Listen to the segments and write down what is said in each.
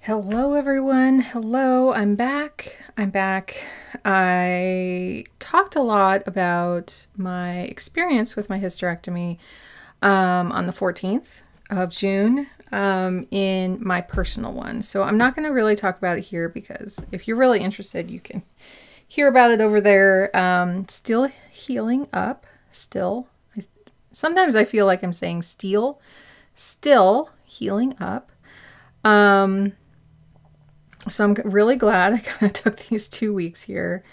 Hello everyone. Hello, I'm back. I talked a lot about my experience with my hysterectomy on the 14th of June in my personal one. So I'm not going to really talk about it here because if you're really interested, you can hear about it over there. Still healing up. Sometimes I feel like I'm saying still healing up. So I'm really glad I kind of took these 2 weeks here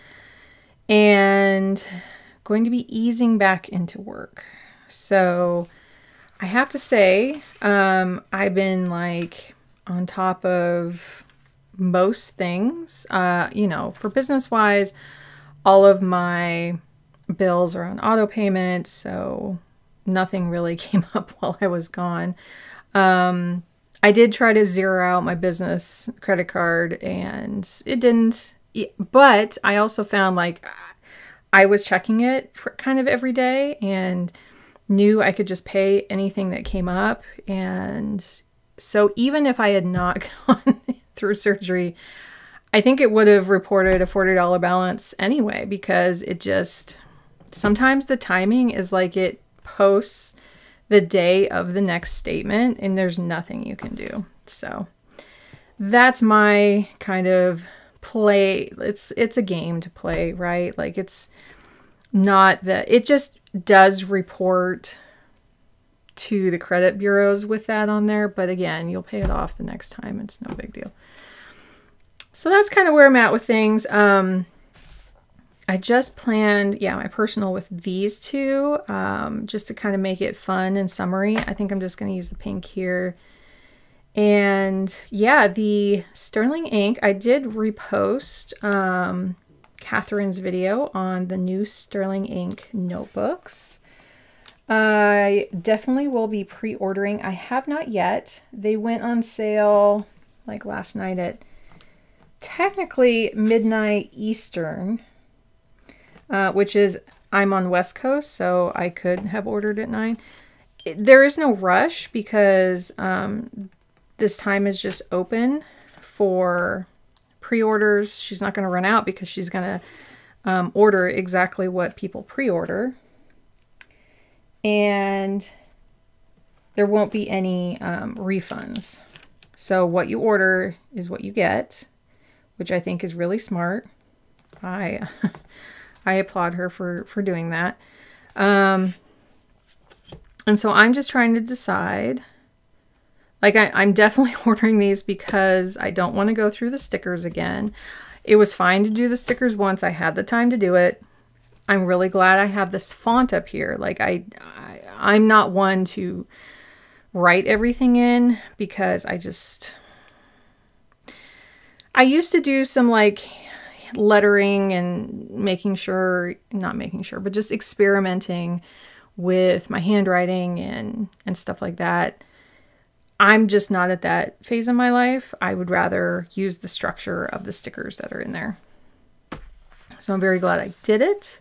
and going to be easing back into work. So I have to say, I've been like on top of most things, for business wise, all of my bills are on auto payment. So nothing really came up while I was gone. I did try to zero out my business credit card and it didn't, but I also found like I was checking it kind of every day and knew I could just pay anything that came up. And so even if I had not gone through surgery, I think it would have reported a $40 balance anyway, because it just, sometimes the timing is like it posts the day of the next statement and there's nothing you can do. So that's my kind of play. It's a game to play, right? Like it's not that it just does report to the credit bureaus with that on there. But again, you'll pay it off the next time. It's no big deal. So that's kind of where I'm at with things. I just planned, my personal with these two, just to kind of make it fun and summary. I think I'm just going to use the pink here. And yeah, the Sterling ink, I did repost Catherine's video on the new Sterling ink notebooks. I definitely will be pre-ordering. I have not yet. They went on sale like last night at technically midnight Eastern. Which is, I'm on West Coast, so I could have ordered at 9. There is no rush because this time is just open for pre-orders. She's not going to run out because she's going to order exactly what people pre-order. And there won't be any refunds. So what you order is what you get, which I think is really smart. I applaud her for doing that. And so I'm just trying to decide, like I'm definitely ordering these because I don't want to go through the stickers again. It was fine to do the stickers once. I had the time to do it. I'm really glad I have this font up here. Like I'm not one to write everything in because I used to do some like lettering and but just experimenting with my handwriting and stuff like that. I'm just not at that phase in my life. I would rather use the structure of the stickers that are in there. So I'm very glad I did it.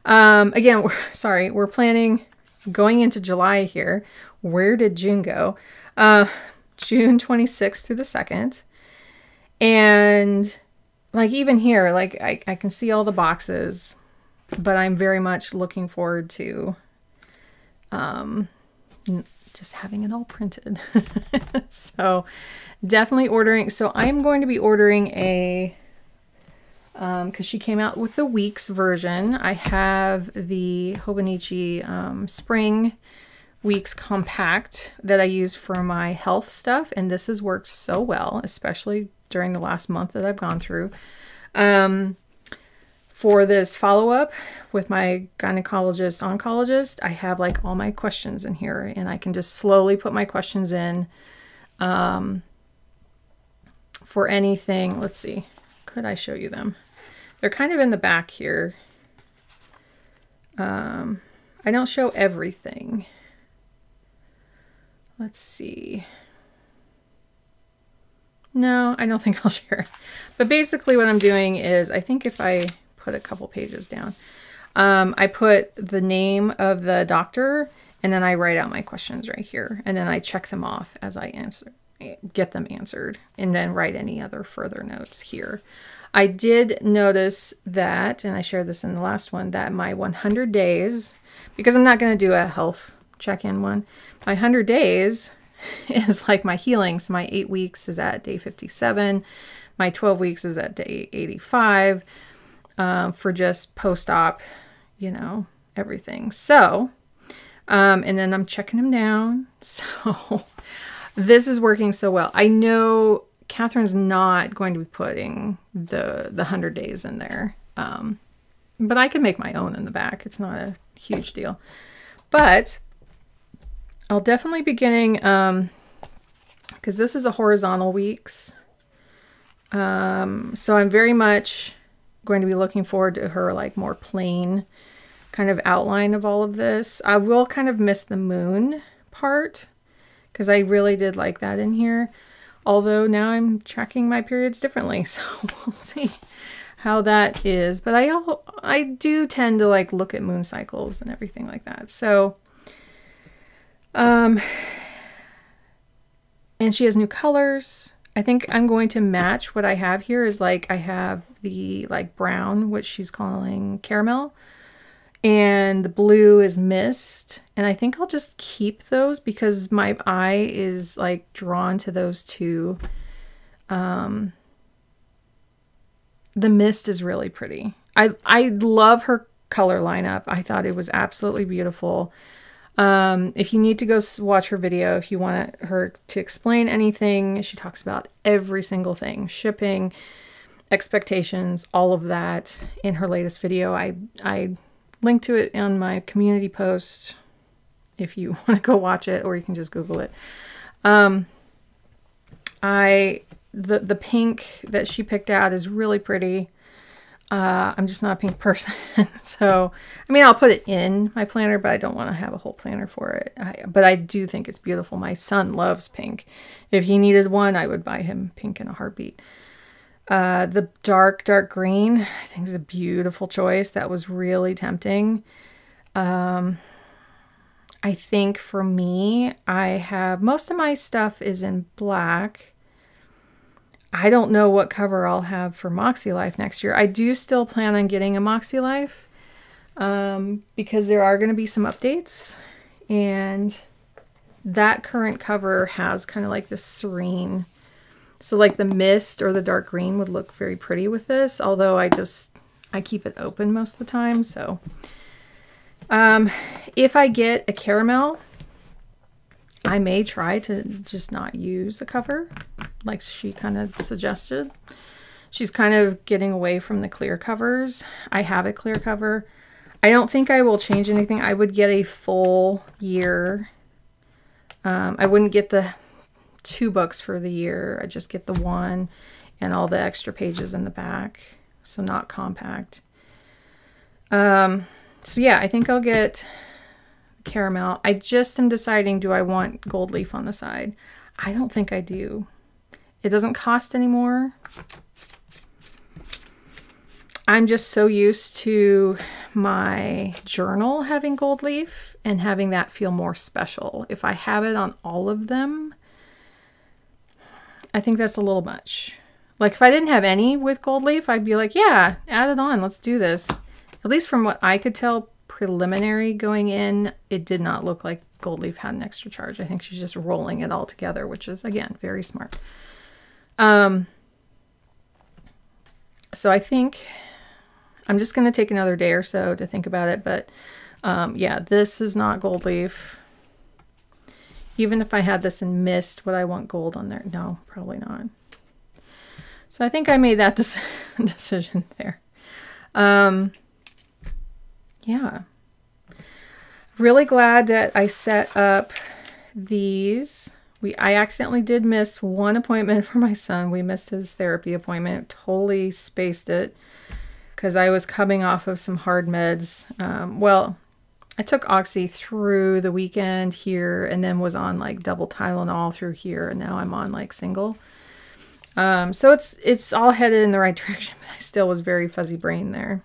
Again, we're planning going into July here. Where did June go? June 26th through the 2nd. And like even here, like I can see all the boxes, but I'm very much looking forward to just having it all printed. So definitely ordering. So I'm going to be ordering a, because she came out with the weeks version. I have the Hobonichi Spring Weeks Compact that I use for my health stuff. And this has worked so well, especially during the last month that I've gone through. For this follow-up with my oncologist, I have like all my questions in here and I can just slowly put my questions in for anything. Let's see, could I show you them? They're kind of in the back here. I don't show everything. Let's see. No, I don't think I'll share it. But basically what I'm doing is, I think if I put a couple pages down, I put the name of the doctor and then I write out my questions right here. And then I check them off as I get them answered and then write any other further notes here. I did notice that, and I shared this in the last one, that my 100 days, because I'm not going to do a health check-in one, my 100 days is like my healing. So my 8 weeks is at day 57. My 12 weeks is at day 85 for just post-op, you know, everything. So, and then I'm checking them down. So this is working so well. I know Catherine's not going to be putting the 100 days in there. But I can make my own in the back. It's not a huge deal. But I'll definitely be getting, because this is a horizontal weeks. So I'm very much going to be looking forward to her like more plain kind of outline of all of this. I will kind of miss the moon part because I really did like that in here. Although now I'm tracking my periods differently, so we'll see how that is. But I do tend to like look at moon cycles and everything like that. So, and she has new colors. I think I'm going to match what I have here is like I have the like brown, which she's calling caramel, and the blue is mist. And I think I'll just keep those because my eye is like drawn to those two. The mist is really pretty. I love her color lineup. I thought it was absolutely beautiful. If you need to go watch her video, if you want her to explain anything, she talks about every single thing, shipping, expectations, all of that in her latest video. I linked to it on my community post if you want to go watch it, or you can just Google it. The pink that she picked out is really pretty. I'm just not a pink person. So, I mean, I'll put it in my planner, but I don't want to have a whole planner for it. But I do think it's beautiful. My son loves pink. If he needed one, I would buy him pink in a heartbeat. The dark green, I think is a beautiful choice. That was really tempting. I think for me, I have most of my stuff is in black. I don't know what cover I'll have for Moxie Life next year. I do still plan on getting a Moxie Life because there are going to be some updates, and that current cover has kind of like this serene, so like the mist or the dark green would look very pretty with this, although I keep it open most of the time. So if I get a caramel, I may try to just not use a cover like she kind of suggested. She's kind of getting away from the clear covers. I have a clear cover. I don't think I will change anything. I would get a full year. I wouldn't get the 2 books for the year. I just get the 1 and all the extra pages in the back. So not compact. So yeah, I think I'll get caramel. I just am deciding, do I want gold leaf on the side? I don't think I do. It doesn't cost anymore. I'm just so used to my journal having gold leaf and having that feel more special. If I have it on all of them, I think that's a little much. Like if I didn't have any with gold leaf, I'd be like, yeah, add it on. Let's do this. At least from what I could tell preliminary going in, it did not look like gold leaf had an extra charge. I think she's just rolling it all together, which is, again, very smart. So I think I'm just going to take another day or so to think about it. But yeah, this is not gold leaf. Even if I had this in mist, would I want gold on there? No, probably not. So I think I made that decision there. Yeah. Really glad that I set up these. I accidentally did miss one appointment for my son. We missed his therapy appointment. Totally spaced it because I was coming off of some hard meds. Well, I took Oxy through the weekend here and then was on like double Tylenol through here. And now I'm on like single. So it's all headed in the right direction, but I still was very fuzzy brain there.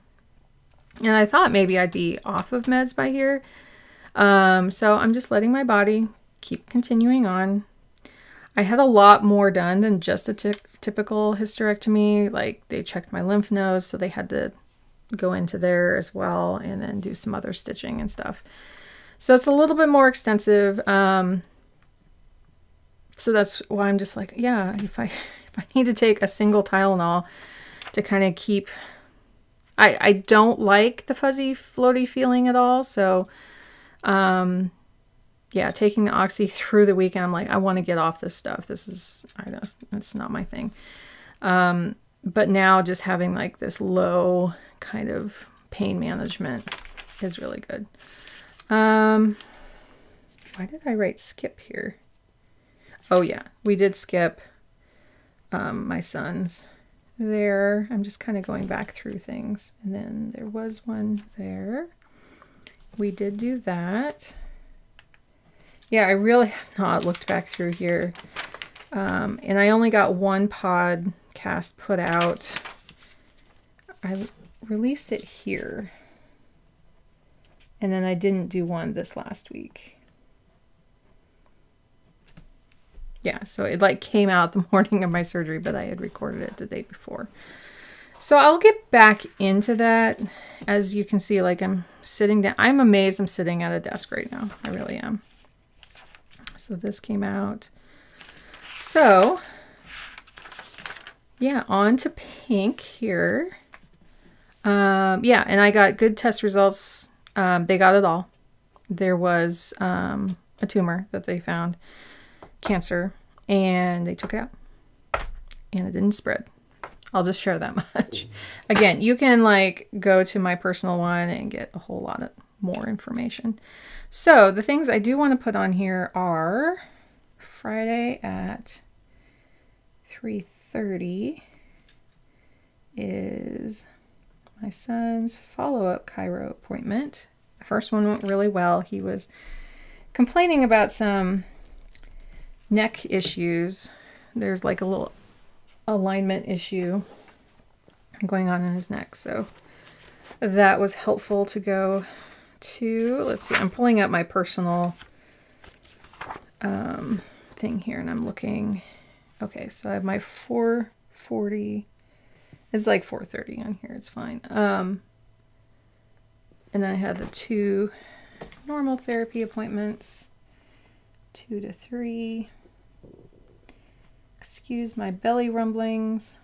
And I thought maybe I'd be off of meds by here. So I'm just letting my body keep continuing on. I had a lot more done than just a typical hysterectomy. Like they checked my lymph nodes, so they had to go into there as well and then do some other stitching and stuff. So it's a little bit more extensive. So that's why I'm just like, yeah, if I need to take a single Tylenol to kind of keep, I don't like the fuzzy floaty feeling at all. So, yeah, taking the Oxy through the weekend, I'm like, I want to get off this stuff. This is, I know, it's not my thing. But now just having like this low kind of pain management is really good. Why did I write skip here? Oh yeah, we did skip my son's there. I'm just kind of going back through things. And then there was one there. We did do that. Yeah, I really have not looked back through here. And I only got one podcast put out. I released it here. And then I didn't do one this last week. Yeah, so it like came out the morning of my surgery, but I had recorded it the day before. So I'll get back into that. As you can see, like I'm sitting down. I'm amazed I'm sitting at a desk right now. I really am. So this came out. So yeah, on to pink here. Yeah, and I got good test results. They got it all. There was a tumor that they found, cancer, and they took it out. And it didn't spread. I'll just share that much. Again, you can like go to my personal one and get a whole lot of more information. So the things I do want to put on here are Friday at 3:30 is my son's follow-up chiro appointment. The first one went really well. He was complaining about some neck issues. There's like a little alignment issue going on in his neck. So that was helpful to go to. Let's see, I'm pulling up my personal thing here and I'm looking. Okay, so I have my 440. It's like 4:30 on here. It's fine. And then I had the 2 normal therapy appointments, 2 to 3. Excuse my belly rumblings.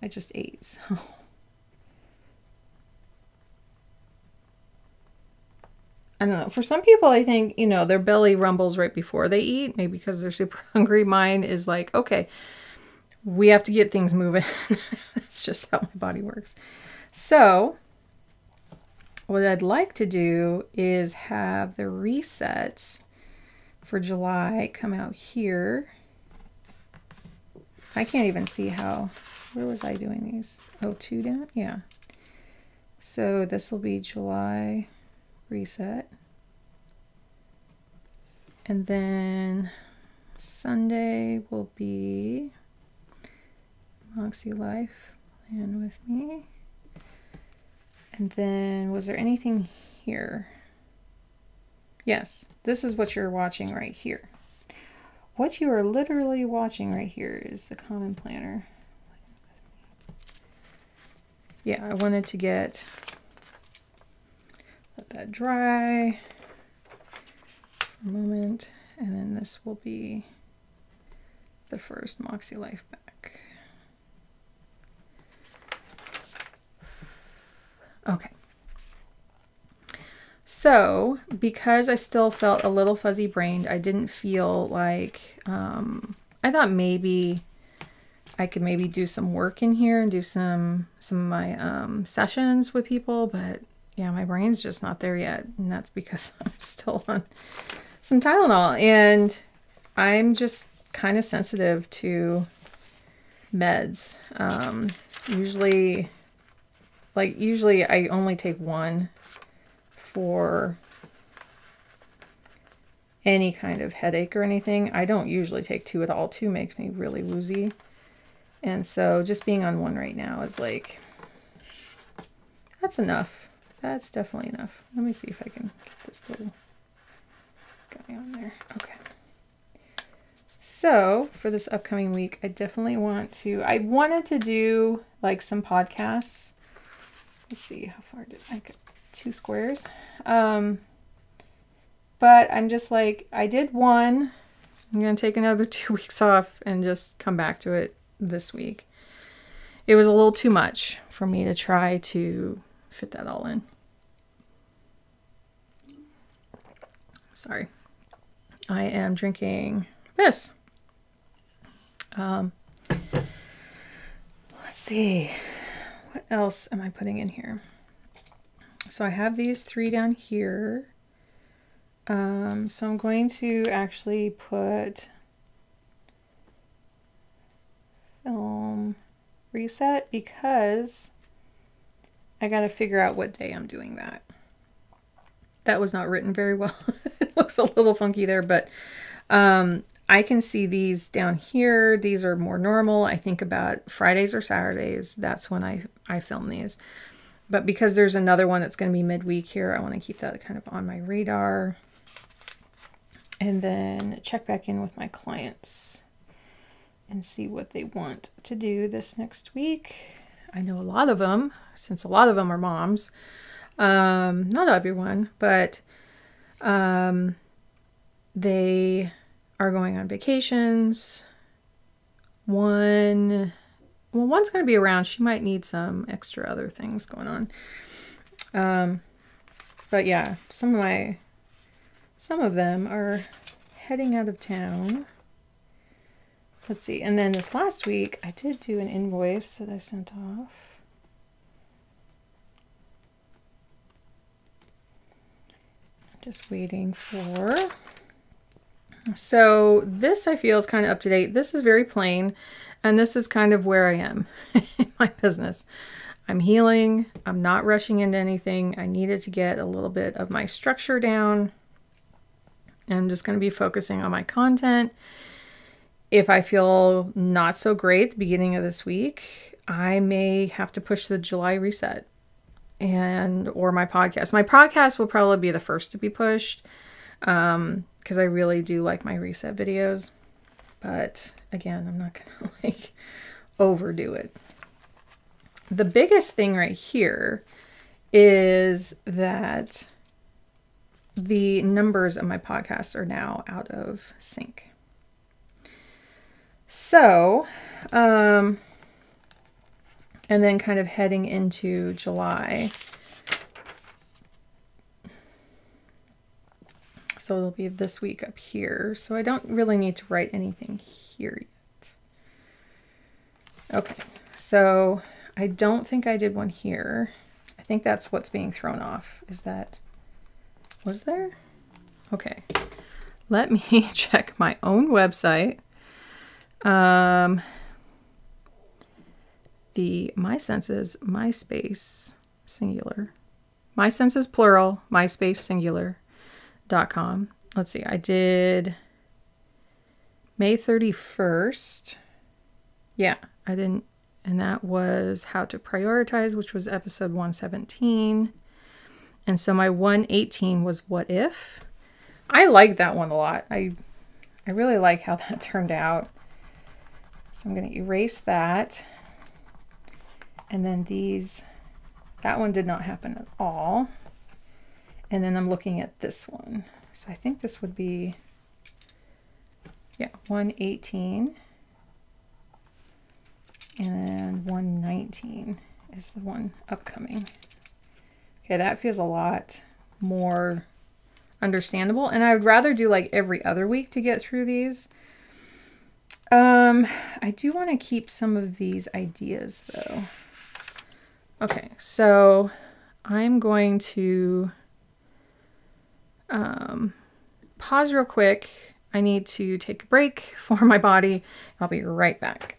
I just ate, so. I don't know. For some people, I think, you know, their belly rumbles right before they eat, maybe because they're super hungry. Mine is like, okay, we have to get things moving. That's just how my body works. So what I'd like to do is have the reset for July come out here. I can't even see how, where was I doing these? Oh, 2 down? Yeah. So this will be July reset. And then Sunday will be Moxie Life, Plan With Me. And then was there anything here? Yes, this is what you're watching right here. What you are literally watching right here is the Common Planner. Yeah, I wanted to let that dry for a moment, and then this will be the first Moxie Life back. Okay. So, because I still felt a little fuzzy brained, I didn't feel like, I thought maybe I could maybe do some work in here and do some of my sessions with people, but yeah, my brain's just not there yet. And that's because I'm still on some Tylenol, and I'm just kind of sensitive to meds. Usually I only take one for any kind of headache or anything. I don't usually take 2 at all. 2 makes me really woozy. And so just being on 1 right now is like, that's enough. That's definitely enough. Let me see if I can get this little going on there. Okay. So for this upcoming week, I definitely I wanted to do like some podcasts. Let's see, how far did I go? 2 squares. But I'm just like, I did one. I'm going to take another 2 weeks off and just come back to it this week. It was a little too much for me to try to fit that all in. Sorry. I am drinking this. Let's see. What else am I putting in here? So I have these 3 down here. So I'm going to actually put film reset because I got to figure out what day I'm doing that. That was not written very well. It looks a little funky there, but I can see these down here. These are more normal. I think about Fridays or Saturdays. That's when I film these. But because there's another one that's going to be midweek here, I want to keep that kind of on my radar. And then check back in with my clients and see what they want to do this next week. I know a lot of them, since a lot of them are moms. Not everyone, but they are going on vacations. One's going to be around. She might need some extra other things going on. But yeah, some of them are heading out of town. Let's see. And then this last week, I did do an invoice that I sent off. Just waiting for. So this I feel is kind of up to date. This is very plain, and this is kind of where I am in my business. I'm healing. I'm not rushing into anything. I needed to get a little bit of my structure down. I'm just going to be focusing on my content. If I feel not so great at the beginning of this week, I may have to push the July reset or my podcast. My podcast will probably be the first to be pushed because I really do like my reset videos. But again, I'm not going to like overdo it. The biggest thing right here is that the numbers of my podcasts are now out of sync. So, and then kind of heading into July. So it'll be this week up here. So I don't really need to write anything here yet. Okay, so I don't think I did one here. I think that's what's being thrown off. Was there? Okay, let me check my own website. The My Senses, MySpace, singular. My Senses, plural, MySpace, singular.com. Let's see, I did May 31st. Yeah, I didn't, and that was How to Prioritize, which was episode 117. And so my 118 was What If? I like that one a lot. I really like how that turned out. So I'm going to erase that. And then that one did not happen at all. And then I'm looking at this one. So I think this would be, yeah, 118. And then 119 is the one upcoming. Okay, that feels a lot more understandable. And I would rather do like every other week to get through these. I do want to keep some of these ideas though. Okay, so I'm going to pause real quick. I need to take a break for my body. I'll be right back.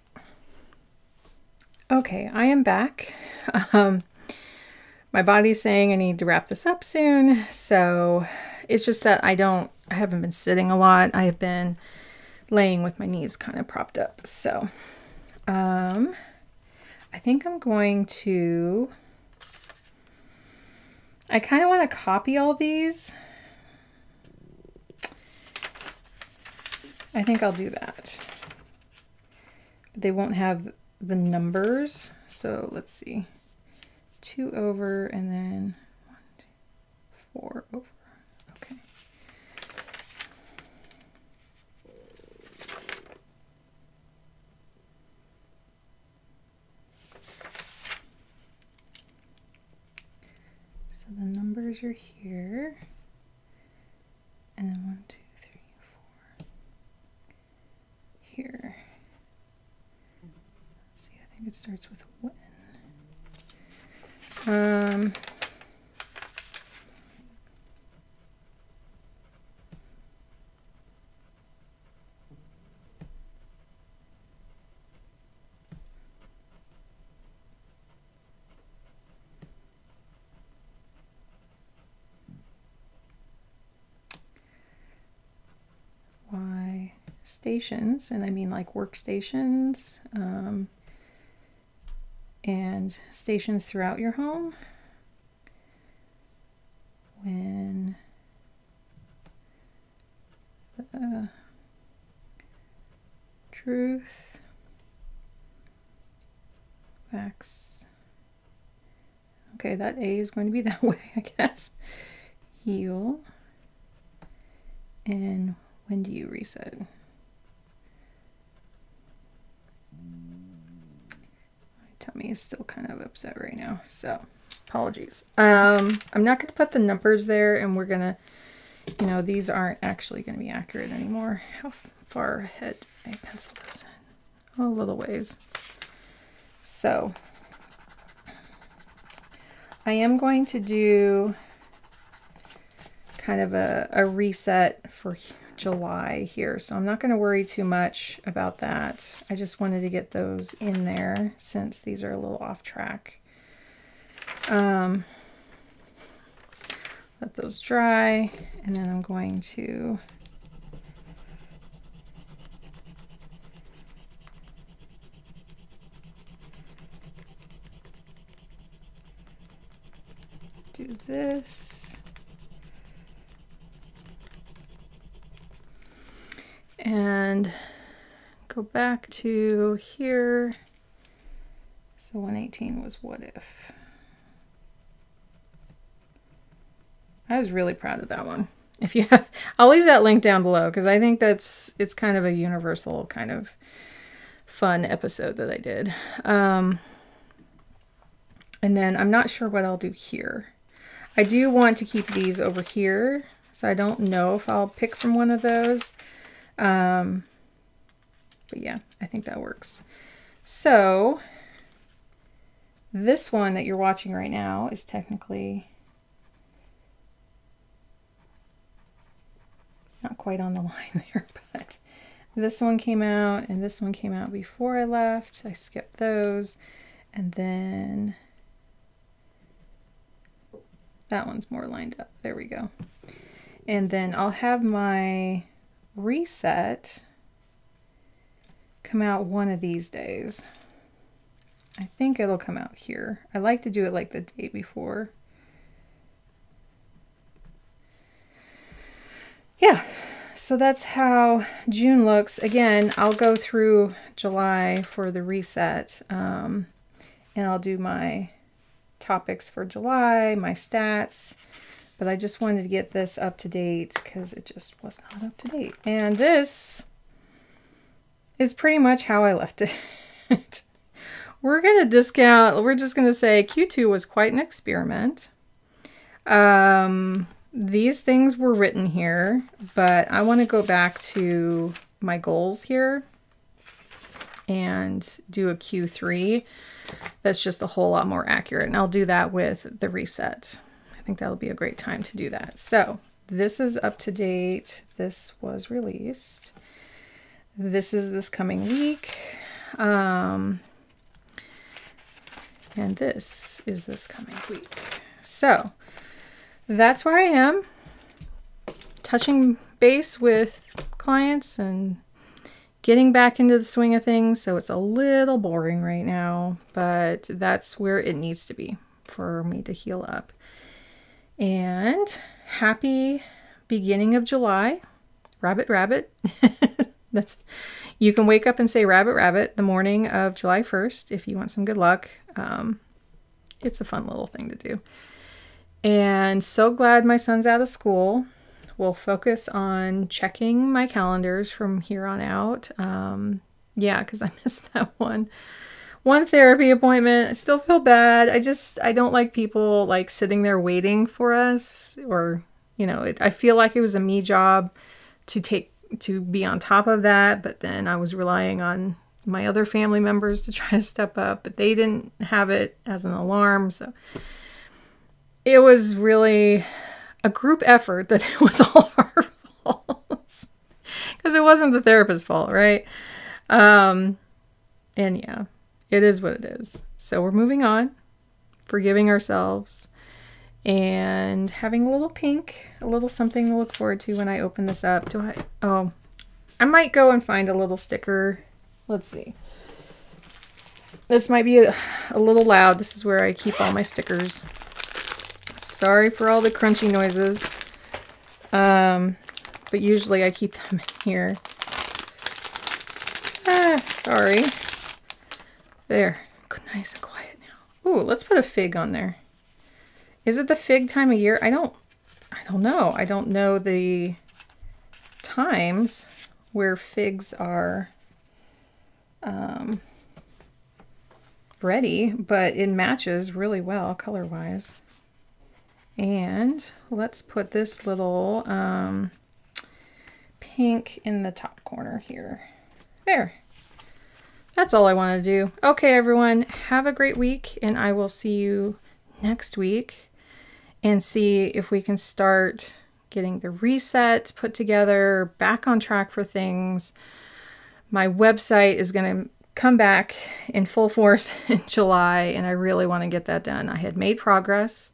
Okay, I am back. My body's saying I need to wrap this up soon. So it's just that I haven't been sitting a lot. I have been laying with my knees kind of propped up. So, I think I'm going to, I kind of want to copy all these. I think I'll do that. But they won't have the numbers. So let's see. 2 over and then 1, 2, 4 over. Okay. So the numbers are here. And then 1, 2, 3, 4 here. Let's see, I think it starts with when. Y stations, and I mean like workstations, and stations throughout your home. When the truth, facts. Okay, that A is going to be that way, I guess. Heal. And when do you reset? My tummy is still kind of upset right now, so apologies. I'm not going to put the numbers there, and we're going to, you know, these aren't actually going to be accurate anymore. How far ahead did I pencil those in? Oh, a little ways. So I am going to do kind of a reset for July here, so I'm not going to worry too much about that. I just wanted to get those in there since these are a little off track. Let those dry, and then I'm going to do this. And go back to here. So 118 was what if. I was really proud of that one. If you have, I'll leave that link down below because I think it's kind of a universal kind of fun episode that I did. And then I'm not sure what I'll do here. I do want to keep these over here, so I don't know if I'll pick from one of those. But yeah, I think that works. So this one that you're watching right now is technically not quite on the line there, but this one came out and this one came out before I left. I skipped those, and then that one's more lined up. There we go. And then I'll have my reset come out one of these days. I think it'll come out here. I like to do it like the day before. Yeah, so that's how June looks. Again, I'll go through July for the reset, and I'll do my topics for July, my stats, but I just wanted to get this up to date because it just was not up to date. And this is pretty much how I left it. We're going to discount, we're just going to say Q2 was quite an experiment. These things were written here, but I want to go back to my goals here and do a Q3 that's just a whole lot more accurate. And I'll do that with the reset. I think that'll be a great time to do that. So this is up to date. This was released. This is this coming week. And this is this coming week. So that's where I am, touching base with clients and getting back into the swing of things. So it's a little boring right now, but that's where it needs to be for me to heal up. And happy beginning of July. Rabbit, rabbit. You can wake up and say rabbit, rabbit the morning of July 1st if you want some good luck. It's a fun little thing to do. And so glad my son's out of school. We'll focus on checking my calendars from here on out. Yeah, because I missed that one therapy appointment. I still feel bad. I don't like people like sitting there waiting for us, or, you know, I feel like it was a me job to be on top of that, but then I was relying on my other family members to try to step up, but they didn't have it as an alarm. So it was really a group effort that it was all our fault, because it wasn't the therapist's fault, right? And yeah, it is what it is. So we're moving on, forgiving ourselves, and having a little something to look forward to when I open this up. I might go and find a little sticker. Let's see. This might be a little loud. This is where I keep all my stickers. Sorry for all the crunchy noises. But usually I keep them in here. Sorry. There. Nice and quiet now. Ooh, let's put a fig on there. Is it the fig time of year? I don't know. I don't know the times where figs are ready, but it matches really well color-wise. And let's put this little pink in the top corner here. There. That's all I want to do. Okay, everyone, have a great week, and I will see you next week and see if we can start getting the reset put together, back on track for things. My website is going to come back in full force in July, and I really want to get that done. I had made progress,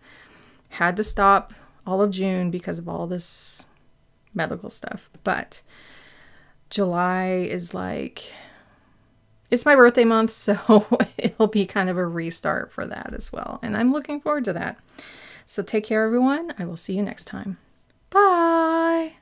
had to stop all of June because of all this medical stuff, but July is like, it's my birthday month, so it'll be kind of a restart for that as well, and I'm looking forward to that. So take care, everyone. I will see you next time. Bye.